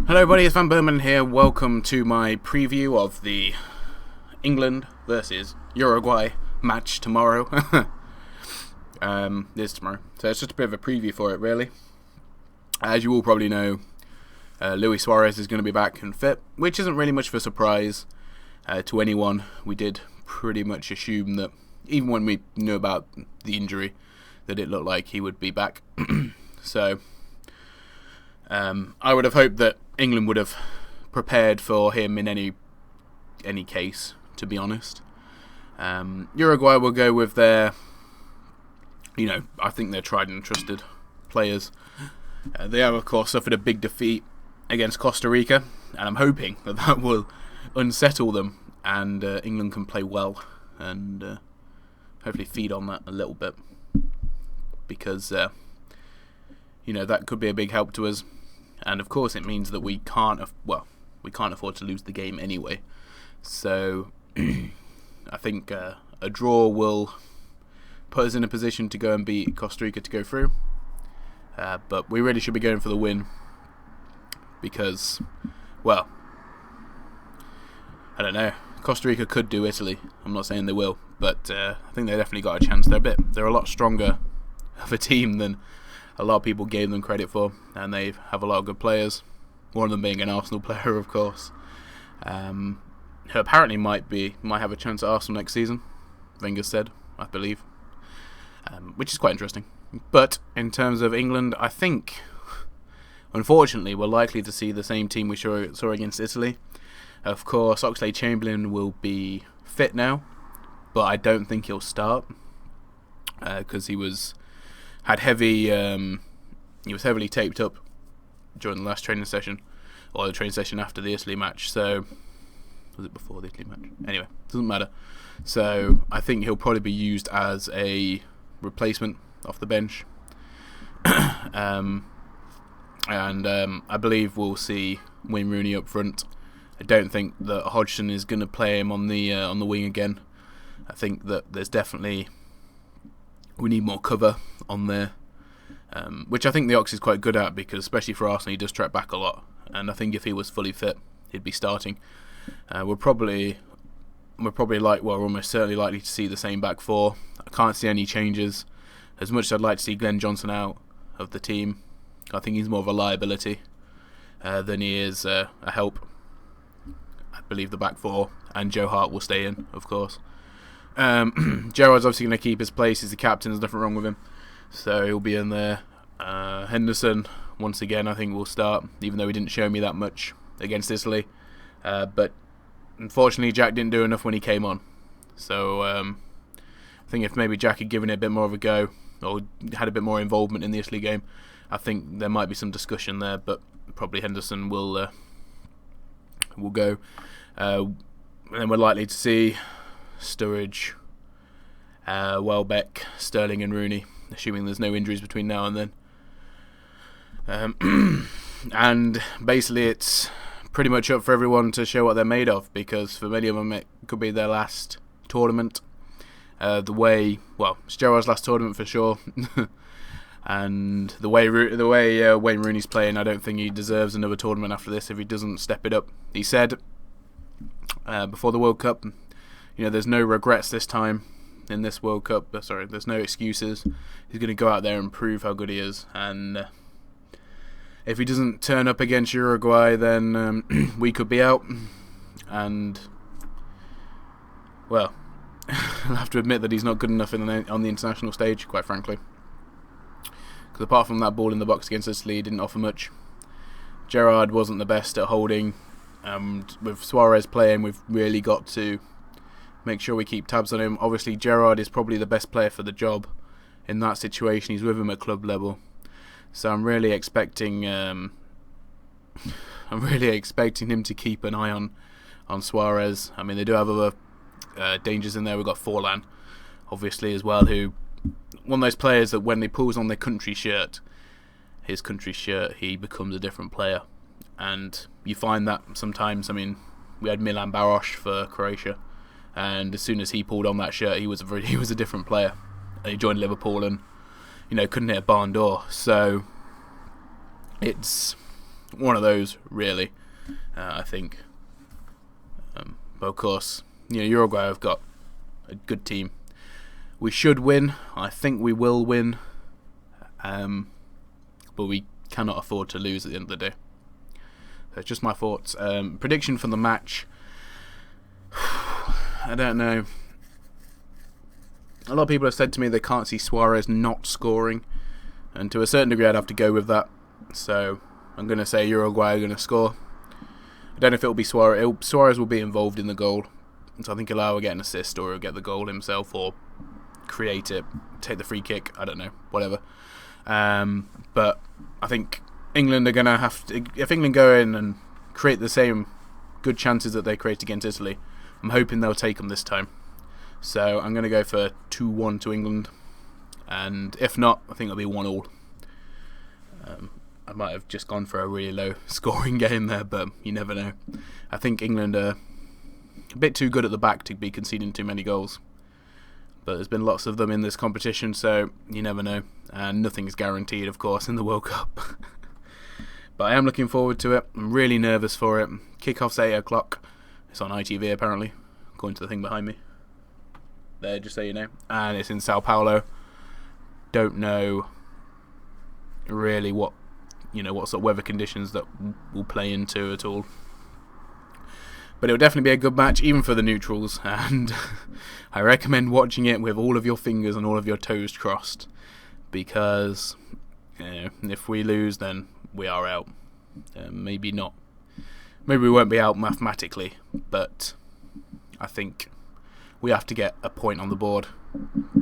Hello everybody, it's vanburman here. Welcome to my preview of the England versus Uruguay match tomorrow. It is tomorrow. So it's just a bit of a preview for it, really. As you all probably know, Luis Suarez is going to be back and fit, which isn't really much of a surprise to anyone. We did pretty much assume that, even when we knew about the injury, that it looked like he would be back. So I would have hoped that England would have prepared for him in any case, to be honest. Uruguay will go with their, I think they're tried and trusted players. They have, of course, suffered a big defeat against Costa Rica, and I'm hoping that will unsettle them and England can play well and hopefully feed on that a little bit, because that could be a big help to us. And of course, it means that we can't afford to lose the game anyway. So I think a draw will put us in a position to go and beat Costa Rica to go through. But we really should be going for the win because, I don't know. Costa Rica could do Italy. I'm not saying they will, but I think they definitely got a chance. They're a lot stronger of a team than a lot of people gave them credit for, and they have a lot of good players. One of them being an Arsenal player, of course, who apparently might have a chance at Arsenal next season. Wenger said, I believe, which is quite interesting. But in terms of England, I think, unfortunately, we're likely to see the same team we saw against Italy. Of course, Oxlade-Chamberlain will be fit now, but I don't think he'll start because he was heavily taped up during the last training session, or the training session after the Italy match. So, was it before the Italy match? Anyway, doesn't matter. So I think he'll probably be used as a replacement off the bench. And I believe we'll see Wayne Rooney up front. I don't think that Hodgson is going to play him on the wing again. I think that we need more cover on there, which I think the Ox is quite good at, because especially for Arsenal, he does track back a lot, and I think if he was fully fit, he'd be starting. We're almost certainly likely to see the same back four. I can't see any changes. As much as I'd like to see Glenn Johnson out of the team, I think he's more of a liability than he is a help. I believe the back four and Joe Hart will stay in, of course. Gerrard's obviously going to keep his place. He's the captain. There's nothing wrong with him, so he'll be in there. Henderson, once again, I think will start, even though he didn't show me that much against Italy. But unfortunately, Jack didn't do enough when he came on. So I think if maybe Jack had given it a bit more of a go, or had a bit more involvement in the Italy game, I think there might be some discussion there. But probably Henderson will go. And then we're likely to see Sturridge, Welbeck, Sterling and Rooney, assuming there's no injuries between now and then. And basically it's pretty much up for everyone to show what they're made of, because for many of them it could be their last tournament. It's Gerrard's last tournament for sure. And the way Wayne Rooney's playing, I don't think he deserves another tournament after this if he doesn't step it up. He said before the World Cup, there's no regrets this time in this World Cup. There's no excuses. He's going to go out there and prove how good he is. And if he doesn't turn up against Uruguay, then we could be out. And, I'll have to admit that he's not good enough on the international stage, quite frankly. Because apart from that ball in the box against Italy, he didn't offer much. Gerrard wasn't the best at holding. With Suarez playing, we've really got to make sure we keep tabs on him. Obviously, Gerrard is probably the best player for the job in that situation. He's with him at club level, so I'm really expecting him to keep an eye on Suarez. I mean, they do have other dangers in there. We've got Forlan, obviously, as well, who one of those players that when he pulls on his country shirt, he becomes a different player. And you find that sometimes. I mean, we had Milan Baroš for Croatia, and as soon as he pulled on that shirt, he was a different player. And he joined Liverpool and couldn't hit a barn door. So it's One of those, really, I think. But of course, Uruguay have got a good team. We should win. I think we will win. But we cannot afford to lose at the end of the day. That's just my thoughts. Prediction for the match. I don't know. A lot of people have said to me they can't see Suarez not scoring, and to a certain degree I'd have to go with that. So I'm going to say Uruguay are going to score. I don't know if it'll be Suarez. Suarez will be involved in the goal, so I think he'll either get an assist or he'll get the goal himself or create it, take the free kick. I don't know, whatever. But I think England are going to have to, if England go in and create the same good chances that they create against Italy, I'm hoping they'll take them this time. So I'm going to go for 2-1 to England, and if not, I think it'll be 1-1. I might have just gone for a really low scoring game there, but you never know. I think England are a bit too good at the back to be conceding too many goals. But there's been lots of them in this competition, so you never know. And nothing's guaranteed, of course, in the World Cup. But I am looking forward to it. I'm really nervous for it. Kickoff's 8 o'clock. It's on ITV, apparently, according to the thing behind me. There, just so you know. And it's in Sao Paulo. Don't know really what sort of weather conditions that will play into at all. But it'll definitely be a good match, even for the neutrals, and I recommend watching it with all of your fingers and all of your toes crossed, because if we lose, then we are out. Maybe not. Maybe we won't be out mathematically, but I think we have to get a point on the board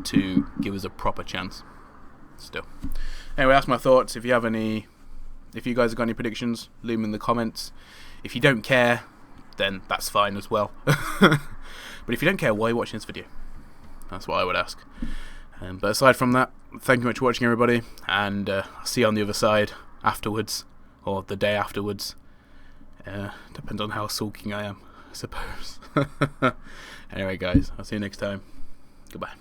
to give us a proper chance. Still. Anyway, that's my thoughts. If you guys have got any predictions, leave them in the comments. If you don't care, then that's fine as well. But if you don't care, why are you watching this video? That's what I would ask. But aside from that, thank you much for watching, everybody, and I'll see you on the other side afterwards, or the day afterwards. Depends on how sulking I am, I suppose. Anyway, guys, I'll see you next time. Goodbye.